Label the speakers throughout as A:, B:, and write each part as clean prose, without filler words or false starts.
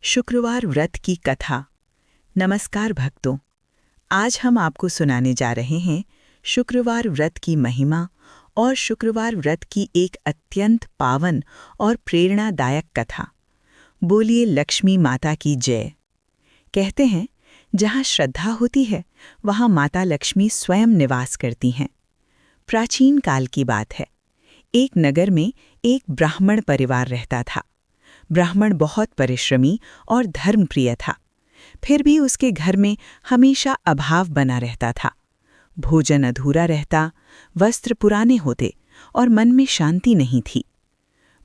A: शुक्रवार व्रत की कथा। नमस्कार भक्तों, आज हम आपको सुनाने जा रहे हैं शुक्रवार व्रत की महिमा और शुक्रवार व्रत की एक अत्यंत पावन और प्रेरणादायक कथा। बोलिए लक्ष्मी माता की जय। कहते हैं, जहाँ श्रद्धा होती है वहाँ माता लक्ष्मी स्वयं निवास करती हैं। प्राचीन काल की बात है। एक नगर में एक ब्राह्मण परिवार रहता था। ब्राह्मण बहुत परिश्रमी और धर्मप्रिय था। फिर भी उसके घर में हमेशा अभाव बना रहता था। भोजन अधूरा रहता, वस्त्र पुराने होते और मन में शांति नहीं थी।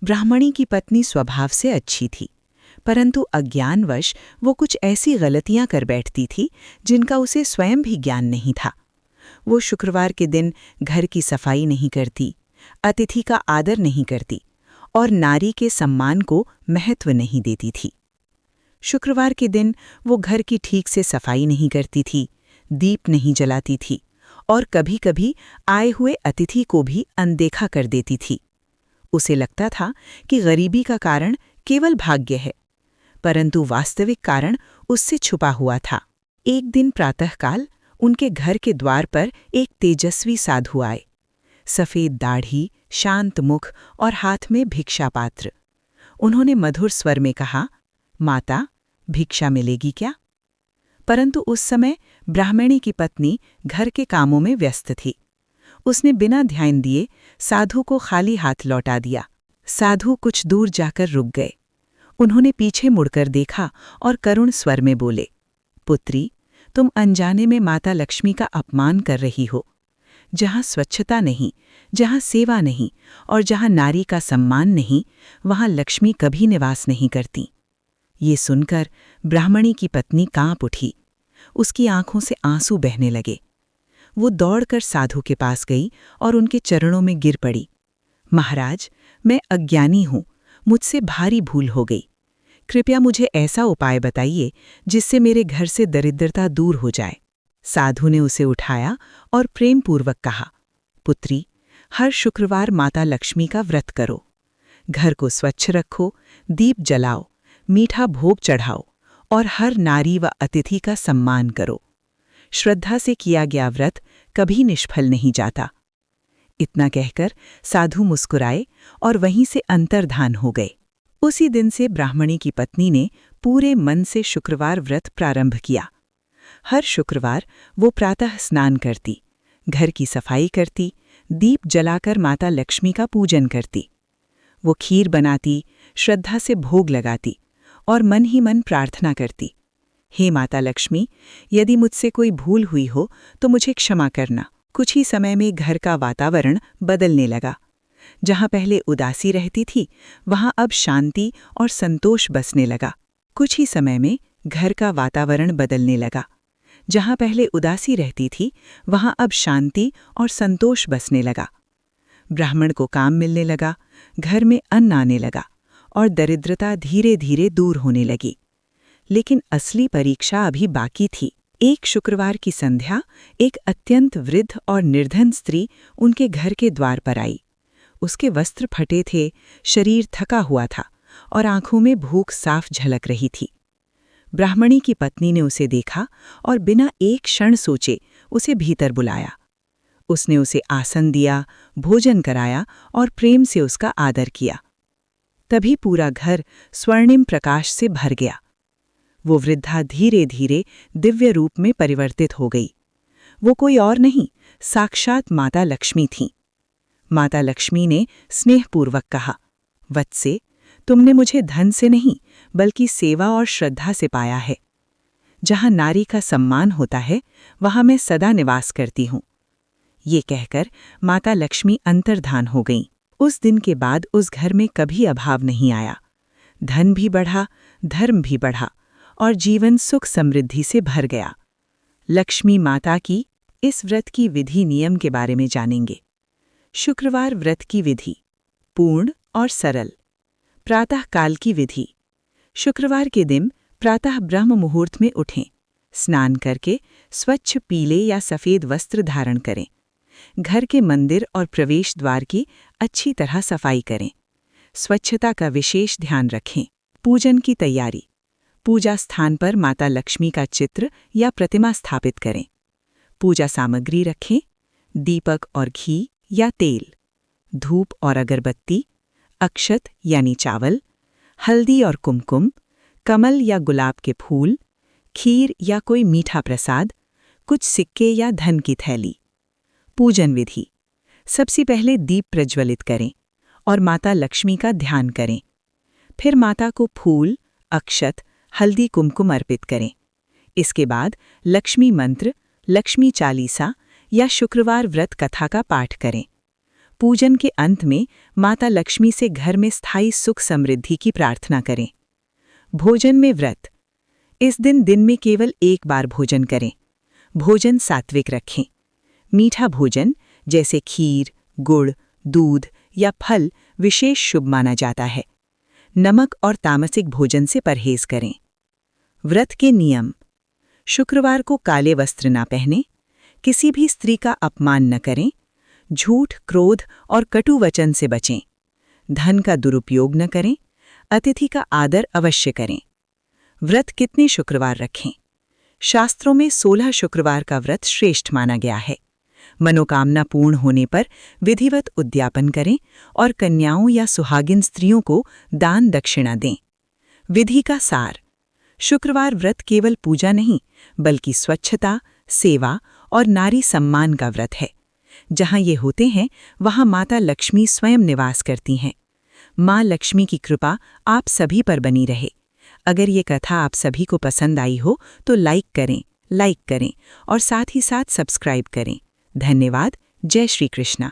A: ब्राह्मणी की पत्नी स्वभाव से अच्छी थी, परंतु अज्ञानवश वो कुछ ऐसी गलतियां कर बैठती थी जिनका उसे स्वयं भी ज्ञान नहीं था। वो शुक्रवार के दिन घर की सफाई नहीं करती, अतिथि का आदर नहीं करती और नारी के सम्मान को महत्व नहीं देती थी। शुक्रवार के दिन वो घर की ठीक से सफाई नहीं करती थी, दीप नहीं जलाती थी और कभी-कभी आए हुए अतिथि को भी अनदेखा कर देती थी। उसे लगता था कि गरीबी का कारण केवल भाग्य है, परंतु वास्तविक कारण उससे छुपा हुआ था। एक दिन प्रातःकाल उनके घर के द्वार पर एक तेजस्वी साधु आए। सफेद दाढ़ी, शांत मुख और हाथ में भिक्षा पात्र। उन्होंने मधुर स्वर में कहा, माता, भिक्षा मिलेगी क्या? परंतु उस समय ब्राह्मणी की पत्नी घर के कामों में व्यस्त थी। उसने बिना ध्यान दिए साधु को खाली हाथ लौटा दिया। साधु कुछ दूर जाकर रुक गए। उन्होंने पीछे मुड़कर देखा और करुण स्वर में बोले, पुत्री, तुम अनजाने में माता लक्ष्मी का अपमान कर रही हो। जहाँ स्वच्छता नहीं, जहाँ सेवा नहीं और जहाँ नारी का सम्मान नहीं, वहाँ लक्ष्मी कभी निवास नहीं करती। ये सुनकर ब्राह्मणी की पत्नी कांप उठी। उसकी आंखों से आंसू बहने लगे। वो दौड़कर साधु के पास गई और उनके चरणों में गिर पड़ी। महाराज, मैं अज्ञानी हूँ, मुझसे भारी भूल हो गई। कृपया मुझे ऐसा उपाय बताइए जिससे मेरे घर से दरिद्रता दूर हो जाए। साधु ने उसे उठाया और प्रेमपूर्वक कहा, पुत्री, हर शुक्रवार माता लक्ष्मी का व्रत करो। घर को स्वच्छ रखो, दीप जलाओ, मीठा भोग चढ़ाओ और हर नारी व अतिथि का सम्मान करो। श्रद्धा से किया गया व्रत कभी निष्फल नहीं जाता। इतना कहकर साधु मुस्कुराए और वहीं से अंतर्धान हो गए। उसी दिन से ब्राह्मणी की पत्नी ने पूरे मन से शुक्रवार व्रत प्रारंभ किया। हर शुक्रवार वो प्रातः स्नान करती, घर की सफाई करती, दीप जलाकर माता लक्ष्मी का पूजन करती। वो खीर बनाती, श्रद्धा से भोग लगाती और मन ही मन प्रार्थना करती, हे माता लक्ष्मी, यदि मुझसे कोई भूल हुई हो तो मुझे क्षमा करना। कुछ ही समय में घर का वातावरण बदलने लगा। जहाँ पहले उदासी रहती थी, वहाँ अब शांति और संतोष बसने लगा। कुछ ही समय में घर का वातावरण बदलने लगा। जहाँ पहले उदासी रहती थी, वहाँ अब शांति और संतोष बसने लगा। ब्राह्मण को काम मिलने लगा, घर में अन्न आने लगा और दरिद्रता धीरे धीरे दूर होने लगी। लेकिन असली परीक्षा अभी बाकी थी। एक शुक्रवार की संध्या एक अत्यंत वृद्ध और निर्धन स्त्री उनके घर के द्वार पर आई। उसके वस्त्र फटे थे, शरीर थका हुआ था और आंखों में भूख साफ झलक रही थी। ब्राह्मणी की पत्नी ने उसे देखा और बिना एक क्षण सोचे उसे भीतर बुलाया। उसने उसे आसन दिया, भोजन कराया और प्रेम से उसका आदर किया। तभी पूरा घर स्वर्णिम प्रकाश से भर गया। वो वृद्धा धीरे धीरे दिव्य रूप में परिवर्तित हो गई। वो कोई और नहीं, साक्षात माता लक्ष्मी थीं। माता लक्ष्मी ने स्नेहपूर्वक कहा, वत्से, तुमने मुझे धन से नहीं बल्कि सेवा और श्रद्धा से पाया है। जहाँ नारी का सम्मान होता है, वहाँ मैं सदा निवास करती हूँ। ये कहकर माता लक्ष्मी अंतर्धान हो गईं। उस दिन के बाद उस घर में कभी अभाव नहीं आया। धन भी बढ़ा, धर्म भी बढ़ा और जीवन सुख समृद्धि से भर गया। लक्ष्मी माता की इस व्रत की विधि नियम के बारे में जानेंगे। शुक्रवार व्रत की विधि पूर्ण और सरल। प्रातः काल की विधि। शुक्रवार के दिन प्रातः ब्रह्म मुहूर्त में उठें, स्नान करके स्वच्छ पीले या सफ़ेद वस्त्र धारण करें। घर के मंदिर और प्रवेश द्वार की अच्छी तरह सफाई करें। स्वच्छता का विशेष ध्यान रखें। पूजन की तैयारी। पूजा स्थान पर माता लक्ष्मी का चित्र या प्रतिमा स्थापित करें। पूजा सामग्री रखें: दीपक और घी या तेल, धूप और अगरबत्ती, अक्षत यानी चावल, हल्दी और कुमकुम, कमल या गुलाब के फूल, खीर या कोई मीठा प्रसाद, कुछ सिक्के या धन की थैली। पूजन विधि: सबसे पहले दीप प्रज्वलित करें और माता लक्ष्मी का ध्यान करें। फिर माता को फूल, अक्षत, हल्दी, कुमकुम अर्पित करें। इसके बाद लक्ष्मी मंत्र, लक्ष्मी चालीसा या शुक्रवार व्रत कथा का पाठ करें। पूजन के अंत में माता लक्ष्मी से घर में स्थायी सुख समृद्धि की प्रार्थना करें। भोजन में व्रत: इस दिन में केवल एक बार भोजन करें। भोजन सात्विक रखें। मीठा भोजन जैसे खीर, गुड़, दूध या फल विशेष शुभ माना जाता है। नमक और तामसिक भोजन से परहेज करें। व्रत के नियम: शुक्रवार को काले वस्त्र न पहनें, किसी भी स्त्री का अपमान न करें, झूठ, क्रोध और कटु वचन से बचें, धन का दुरुपयोग न करें, अतिथि का आदर अवश्य करें। व्रत कितने शुक्रवार रखें? शास्त्रों में 16 शुक्रवार का व्रत श्रेष्ठ माना गया है। मनोकामना पूर्ण होने पर विधिवत उद्यापन करें और कन्याओं या सुहागिन स्त्रियों को दान दक्षिणा दें। विधि का सार: शुक्रवार व्रत केवल पूजा नहीं, बल्कि स्वच्छता, सेवा और नारी सम्मान का व्रत है। जहाँ ये होते हैं, वहाँ माता लक्ष्मी स्वयं निवास करती हैं। माँ लक्ष्मी की कृपा आप सभी पर बनी रहे। अगर ये कथा आप सभी को पसंद आई हो तो लाइक करें और साथ ही साथ सब्सक्राइब करें। धन्यवाद। जय श्री कृष्णा।